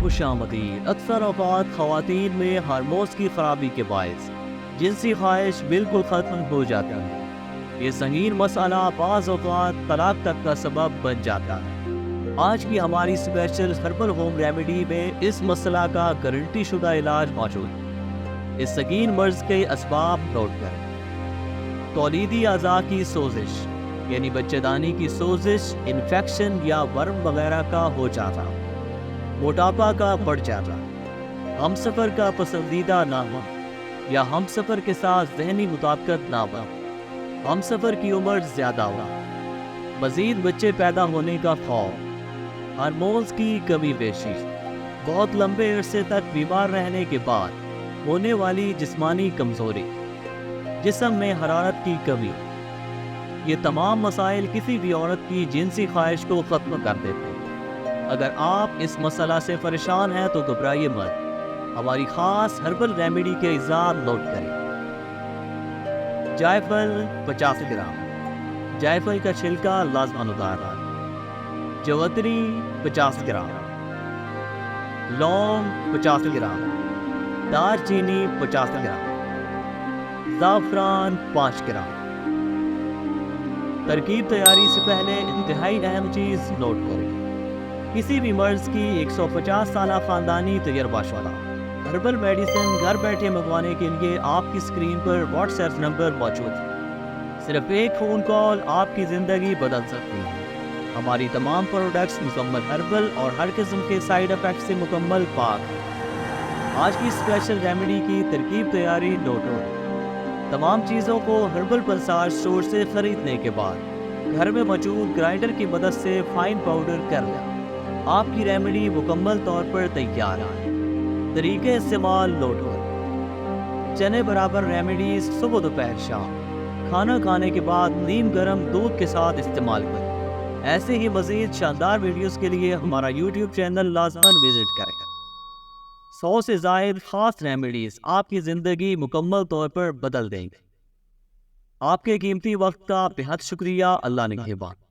خوش آمدید۔ اکثر اوقات خواتین میں ہارمونز کی خرابی کے باعث جنسی خواہش بالکل ختم ہو جاتی ہے۔ یہ سنگین مسئلہ بعض اوقات طلاق تک کا سبب بن جاتا ہے۔ آج کی ہماری اسپیشل ہربل ہوم ریمیڈی میں اس مسئلہ کا گارنٹی شدہ علاج موجود ہے۔ اس سنگین مرض کے اسباب نوٹ کریں۔ تولیدی اعضاء کی سوزش یعنی بچہ دانی کی سوزش، انفیکشن یا ورم وغیرہ کا ہو جانا، موٹاپا کا بڑھ جانا، ہم سفر کا پسندیدہ نہ ہو یا ہم سفر کے ساتھ ذہنی مطابقت نہ ہو، ہم سفر کی عمر زیادہ ہو، مزید بچے پیدا ہونے کا خوف، ہارمونز کی کمی بیشی، بہت لمبے عرصے تک بیمار رہنے کے بعد ہونے والی جسمانی کمزوری، جسم میں حرارت کی کمی، یہ تمام مسائل کسی بھی عورت کی جنسی خواہش کو ختم کر دیتے ہیں۔ اگر آپ اس مسئلہ سے پریشان ہیں تو گھبرائیے مت، ہماری خاص ہربل ریمیڈی کے اجزاء نوٹ کریں۔ جائفل 50 گرام، جائفل کا چھلکا لازماً اتارنا، جوتری 50 گرام، لونگ 50 گرام، دار چینی 50 گرام، زعفران 5 گرام۔ ترکیب تیاری سے پہلے انتہائی اہم چیز نوٹ کریں۔ کسی بھی مرض کی 150 سالہ خاندانی تجربہ شدہ ہربل میڈیسن گھر بیٹھے منگوانے کے لیے آپ کی اسکرین پر واٹس ایپ نمبر موجود ہے۔ صرف ایک فون کال آپ کی زندگی بدل سکتی ہے۔ ہماری تمام پروڈکٹس مکمل ہربل اور ہر قسم کے سائیڈ افیکٹ سے مکمل پاک ہیں۔ آج کی اسپیشل ریمیڈی کی ترکیب تیاری نوٹ ہو۔ تمام چیزوں کو ہربل پلسار اسٹور سے خریدنے کے بعد گھر میں موجود گرائنڈر کی مدد سے فائن پاؤڈر کر لیں۔ آپ کی ریمیڈی مکمل طور پر تیار ہے۔ طریقے استعمال نوٹ ہو۔ چنے برابر ریمیڈیز صبح دوپہر شام کھانا کھانے کے بعد نیم گرم دودھ کے ساتھ استعمال کریں۔ ایسے ہی مزید شاندار ویڈیوز کے لیے ہمارا یوٹیوب چینل لازماً وزٹ کریں۔ 100 سے زائد خاص ریمیڈیز آپ کی زندگی مکمل طور پر بدل دیں گے۔ آپ کے قیمتی وقت کا بہت شکریہ۔ اللہ نگہبان۔